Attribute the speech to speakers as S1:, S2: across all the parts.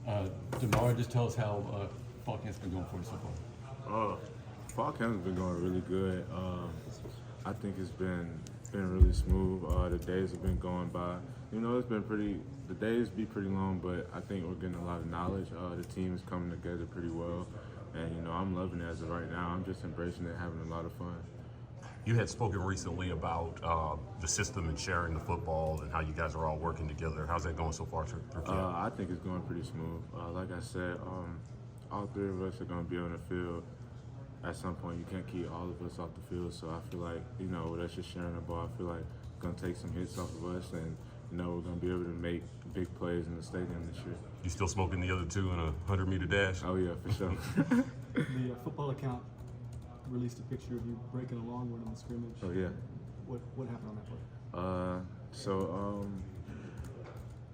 S1: Damari, just tell us how fall camp's been going for you so far.
S2: Fall camp's been going really good. I think it's been really smooth. The days have been going by. You know, it's been pretty. The days be pretty long, but I think we're getting a lot of knowledge. The team is coming together pretty well, and you know, I'm loving it as of right now. I'm just embracing it, having a lot of fun.
S3: You had spoken recently about the system and sharing the football and how you guys are all working together. How's that going so far through camp?
S2: I think it's going pretty smooth. Like I said, all three of us are going to be on the field. At some point, you can't keep all of us off the field, so I feel like, you know, with us just sharing the ball, I feel like it's going to take some hits off of us, and, you know, we're going to be able to make big plays in the stadium this year.
S3: You still smoking the other two in a 100-meter dash?
S2: Oh, yeah, for sure.
S4: The football account released a picture of you breaking a long one in the scrimmage.
S2: Oh, yeah.
S4: What happened on that play?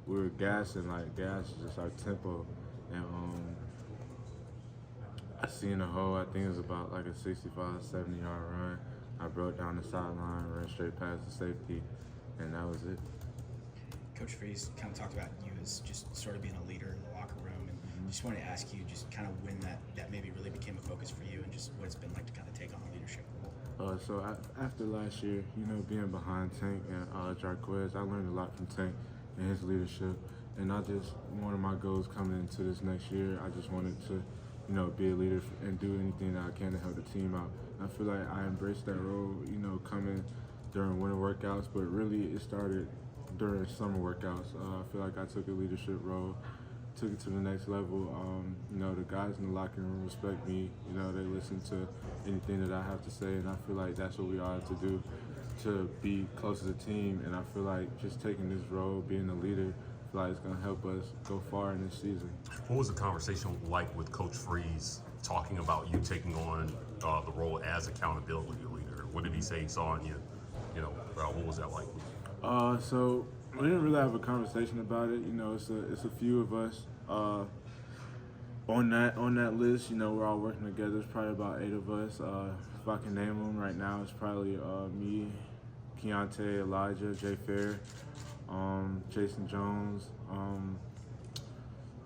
S2: We were gassing, like, gas is just our tempo, and I seen a hole. I think it was about like a 65, 70-yard run. I broke down the sideline, ran straight past the safety, and that was it.
S5: Coach Freeze kind of talked about you as just sort of being a leader in the locker room, and just wanted to ask you just kind of when that maybe really became a focus for you, and just what it's been like to kind of take on a leadership role.
S2: After last year, you know, being behind Tank and Jarquez, I learned a lot from Tank and his leadership, and one of my goals coming into this next year, I just wanted to, you know, be a leader and do anything that I can to help the team out. I feel like I embraced that role, you know, coming during winter workouts, but really it started during summer workouts. I feel like I took a leadership role, took it to the next level. You know, the guys in the locker room respect me. You know, they listen to anything that I have to say, and I feel like that's what we are to do, to be close to the team. And I feel like just taking this role, being a leader, like it's going to help us go far in this season.
S3: What was the conversation like with Coach Freeze talking about you taking on the role as accountability leader? What did he say he saw in you? You know, what was that like?
S2: So we didn't really have a conversation about it. You know, it's a few of us on that list. You know, we're all working together. It's probably about 8 of us. If I can name them right now, it's probably me, Keontae, Elijah, Jay Fair, Jason Jones,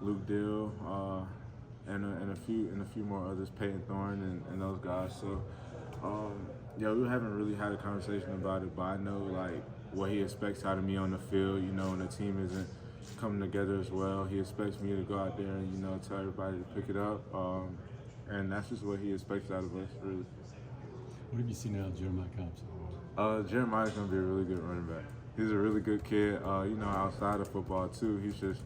S2: Luke Dill, and a few more others, Peyton Thorne and those guys. So yeah, we haven't really had a conversation about it, but I know like what he expects out of me on the field. You know, and the team isn't coming together as well. He expects me to go out there and, you know, tell everybody to pick it up, and that's just what he expects out of us, really.
S1: What have you seen out of Jeremiah Cobbs?
S2: Jeremiah's gonna be a really good running back. He's a really good kid. You know, outside of football too, he's just,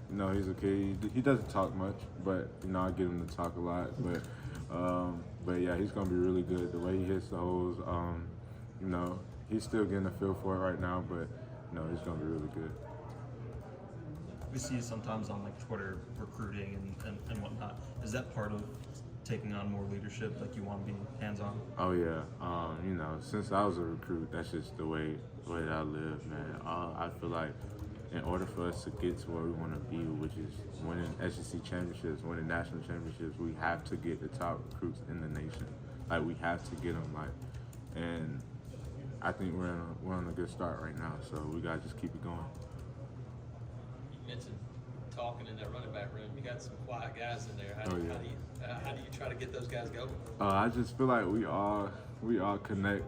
S2: you know, he's a kid. He doesn't talk much, but you know, I get him to talk a lot. But yeah, he's gonna be really good. The way he hits the holes, you know, he's still getting a feel for it right now, but you know, he's gonna be really good.
S6: We see you sometimes on like Twitter recruiting and whatnot. Is that part of taking on more leadership? Like you want to be hands-on?
S2: Oh yeah, you know, since I was a recruit, that's just the way that I live, man. I feel like in order for us to get to where we want to be, which is winning SEC championships, winning national championships, we have to get the top recruits in the nation. Like we have to get them, like, and I think we're on a good start right now. So we gotta just keep it going.
S7: You mentioned talking in that running back room. You got some quiet guys in there. How do you try to get those guys going?
S2: I just feel like we all connect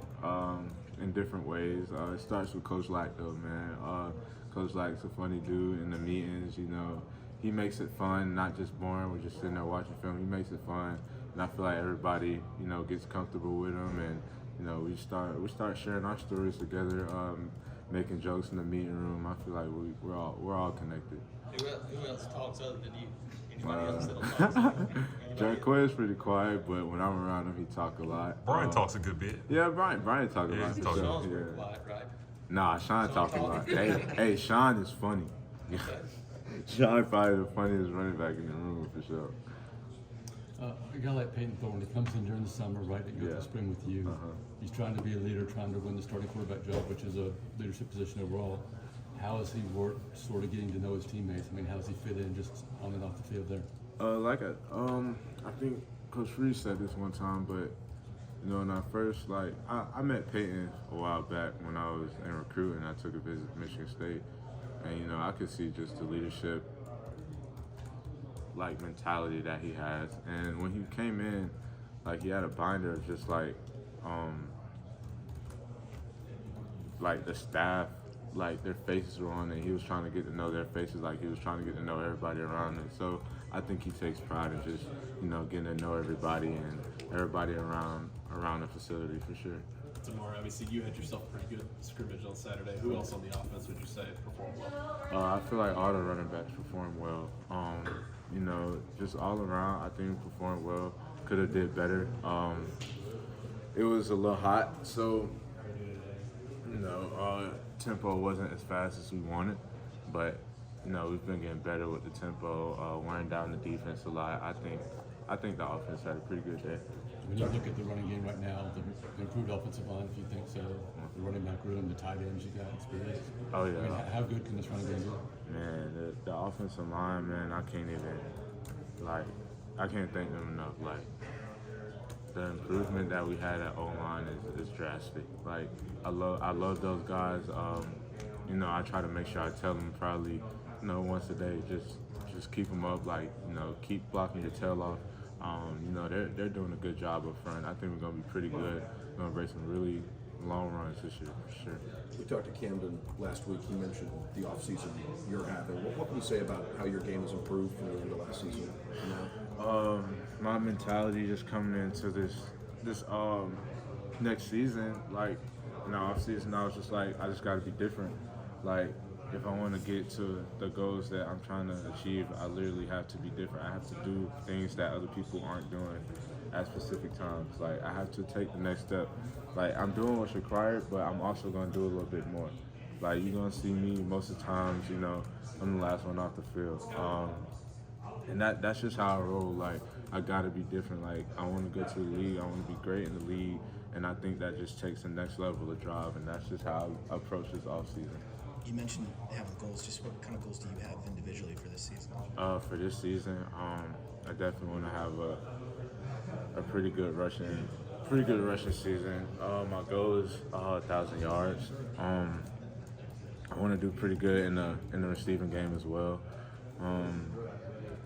S2: in different ways. It starts with Coach Lack though, man. Coach Lack's a funny dude in the meetings. You know, he makes it fun, not just boring. We're just sitting there watching film. He makes it fun, and I feel like everybody, you know, gets comfortable with him, and you know, we start sharing our stories together, making jokes in the meeting room. I feel like we're all connected.
S7: Who else talks other than you? Anybody else that'll talk?
S2: Jarquez is pretty quiet, but when I'm around him, he talk a lot.
S3: Brian talks a good bit.
S2: Yeah, Brian talk a lot.
S7: Sean's pretty quiet, right?
S2: Nah, Sean talk a lot. Hey, Sean is funny.
S7: Okay.
S2: Sean probably the funniest running back in the room for sure.
S1: A guy like Peyton Thorne, he comes in during the summer, right, that goes to spring with you. He's trying to be a leader, trying to win the starting quarterback job, which is a leadership position overall. How has he worked sort of getting to know his teammates? I mean, how does he fit in just on and off the field there?
S2: I think Coach Freeze said this one time, but you know, when I first, I met Peyton a while back when I was in recruiting. I took a visit to Michigan State, and you know, I could see just the leadership like mentality that he has. And when he came in, like he had a binder of just like the staff, like their faces were on it. He was trying to get to know their faces like he was trying to get to know everybody around him. So I think he takes pride in just, getting to know everybody and everybody around the facility for sure.
S8: Damari, obviously you had yourself a pretty good scrimmage on Saturday. Who else on the offense would you say performed well?
S2: I feel like all the running backs performed well. Just all around, I think we performed well. Could have did better. It was a little hot, so tempo wasn't as fast as we wanted, but we've been getting better with the tempo, wearing down the defense a lot. I think the offense had a pretty good day.
S1: When you look at the running game right now, the improved offensive line, if you think so, the running back room, the tight ends, you got experience.
S2: Oh yeah.
S1: I mean, how good can this running game be?
S2: Man, the offensive line, man, I can't thank them enough. Like, the improvement that we had at O-line is drastic. Like, I love those guys. I try to make sure I tell them probably, once a day, just keep them up. Like, keep blocking your tail off. They're doing a good job up front. I think we're gonna be pretty good. We're gonna break some really long runs this year for sure.
S9: We talked to Camden last week. He mentioned the offseason you're having. What can you say about how your game has improved from the end of last season to now?
S2: My mentality just coming into this next season, like off season, I was just like, I just got to be different. Like, if I want to get to the goals that I'm trying to achieve, I literally have to be different. I have to do things that other people aren't doing at specific times. Like, I have to take the next step. Like, I'm doing what's required, but I'm also going to do a little bit more. Like, you're going to see me most of the times, I'm the last one off the field. And that's just how I roll. Like, I got to be different. Like, I want to go to the league. I want to be great in the league. And I think that just takes the next level of drive. And that's just how I approach this offseason.
S5: You mentioned having goals. Just what kind of goals do you have individually for this season?
S2: For this season, I definitely want to have a pretty good rushing season. My goal is 1,000 yards. I want to do pretty good in the receiving game as well.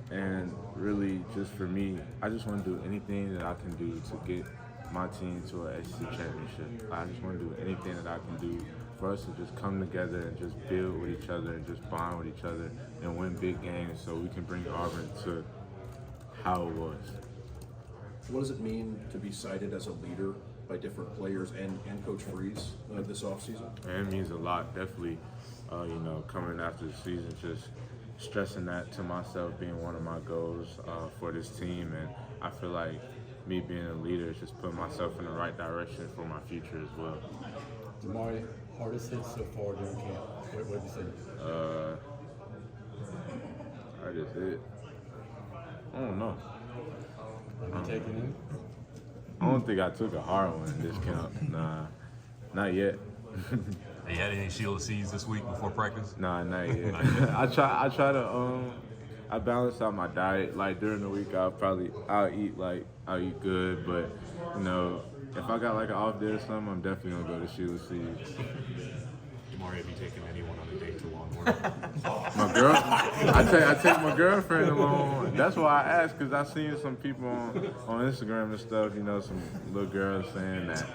S2: And really, just for me, I just want to do anything that I can do to get my team to an SEC championship. I just want to do anything that I can do for us to just come together and just build with each other and just bond with each other and win big games so we can bring Auburn to how it was.
S9: What does it mean to be cited as a leader by different players and Coach Freeze this offseason?
S2: It means a lot, definitely. Coming after the season, just stressing that to myself being one of my goals for this team, and I feel like me being a leader is just putting myself in the right direction for my future as well.
S1: Damari, hardest hit so far during camp. What did you say?
S2: Hardest hit? I don't know.
S1: Have you taken in?
S2: I don't think I took a hard one in this camp. Nah, not yet.
S3: They had any Shield Seeds this week before practice?
S2: Nah, not yet. I try to I balance out my diet. Like during the week, I'll eat good, but if I got like an off day or something, I'm definitely gonna go to Sheila Seeds.
S3: Damari, have you taken anyone on a date to Longhorn?
S2: My girl, I take my girlfriend along. That's why I asked, because I've seen some people on Instagram and stuff. Some little girls saying that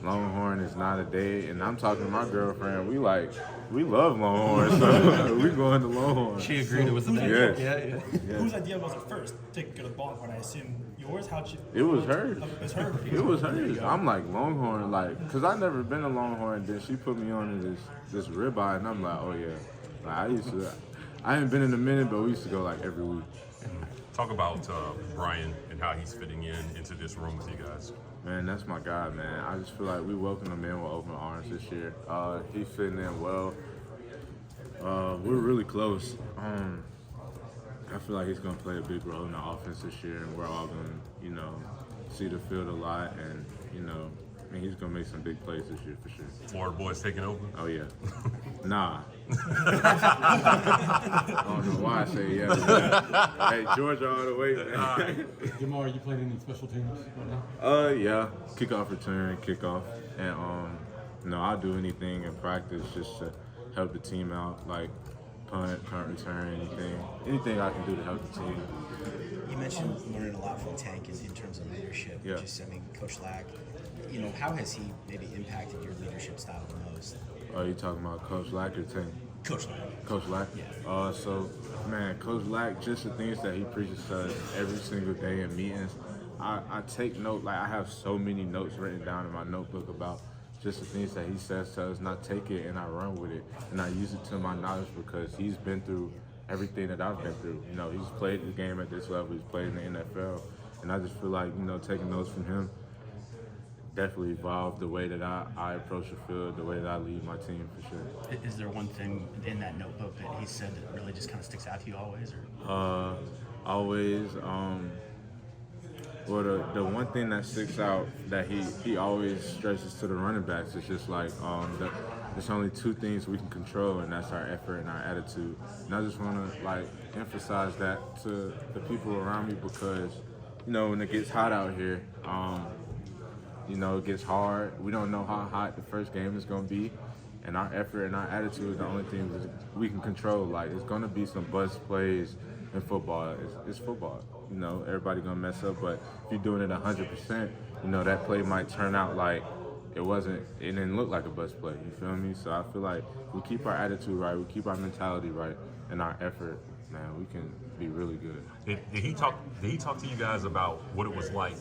S2: Longhorn is not a date, and I'm talking to my girlfriend. We love Longhorn, so we going to Longhorn.
S6: She agreed it was the date.
S2: Yes.
S6: Yeah.
S10: Whose idea was it first to go to Longhorn? I assume yours. How'd you?
S2: It was hers.
S10: It was hers.
S2: It was hers. I'm like Longhorn, because I never been to Longhorn. Then she put me on to this ribeye, and I'm like, oh yeah. Like, I haven't been in a minute, but we used to go like every week.
S3: Talk about Brian and how he's fitting into this room with you guys.
S2: Man, that's my guy, man. I just feel like we welcome him in with open arms this year. He's fitting in well. We're really close. I feel like he's going to play a big role in the offense this year, and we're all going to, see the field a lot, and, he's going to make some big plays this year for sure.
S3: Florida boys taking over?
S2: Oh, yeah. Nah. I don't know why I say yeah. Hey, Georgia all the way, man.
S1: Damari, you playing any special teams right now?
S2: Yeah. Kickoff return, kickoff. And, I'll do anything in practice just to help the team out. Like, punt return, anything I can do to help the team.
S5: You mentioned learning a lot from Tank in terms of leadership.
S2: Yeah.
S5: Coach Lack, how has he maybe impacted your leadership style the most?
S2: Are you talking about Coach Lack or Tank?
S5: Coach Lack.
S2: Coach Lack?
S5: Yeah.
S2: Man, Coach Lack, just the things that he preaches to us every single day in meetings, I take note, like I have so many notes written down in my notebook about just the things that he says to us, and I take it and I run with it, and I use it to my knowledge because he's been through everything that I've been through. He's played the game at this level, he's played in the NFL, and I just feel like, taking notes from him definitely evolved the way that I approach the field, the way that I lead my team for sure.
S5: Is there one thing in that notebook that he said that really just kind of sticks out to you always? Or?
S2: Always. Well, the one thing that sticks out that he always stresses to the running backs is just like there's only two things we can control, and that's our effort and our attitude. And I just want to emphasize that to the people around me because when it gets hot out here, it gets hard. We don't know how hot the first game is going to be, and our effort and our attitude is the only thing we can control. Like, it's going to be some buzz plays in football. It's football. Everybody going to mess up, but if you're doing it 100%, that play might turn out like it didn't look like a buzz play. You feel me? So I feel like we keep our attitude right, we keep our mentality right, and our effort, man, we can be really good.
S3: Did he talk to you guys about what it was like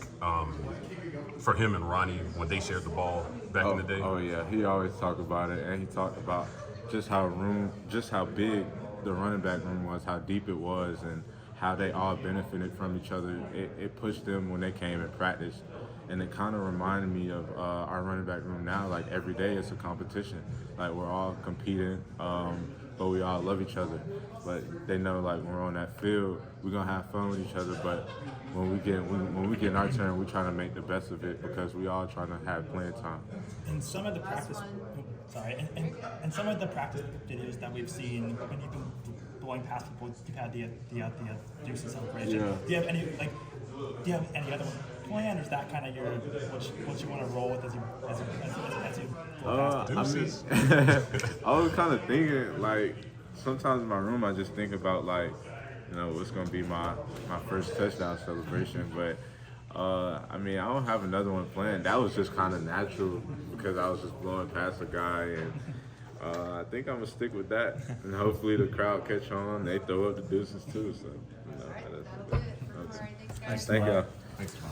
S3: for him and Ronnie when they shared the ball back in the day?
S2: Oh yeah, he always talked about it, and he talked about just how big the running back room was, how deep it was, and how they all benefited from each other. It pushed them when they came and practiced, and it kind of reminded me of our running back room now. Like, every day it's a competition. Like, we're all competing, but we all love each other. But they know, like, when we're on that field, we're gonna have fun with each other. But when we get in our turn, we're trying to make the best of it because we all trying to have playing time.
S10: And some of the practice, and some of the practice videos that we've seen when you've been blowing past people, you've had the deuces celebration.
S2: Yeah.
S10: Do you have any other plan, or is that kind of your what you want to roll with as you blow past
S2: I was kind of thinking, like, sometimes in my room I just think about, like, what's gonna be my first touchdown celebration, but I don't have another one planned. That was just kind of natural because I was just blowing past a guy, and I think I'm gonna stick with that, and hopefully the crowd catch on. They throw up the deuces too, so that's it. Okay.
S11: Thanks,
S2: Thank y'all.
S9: Thanks, Tom.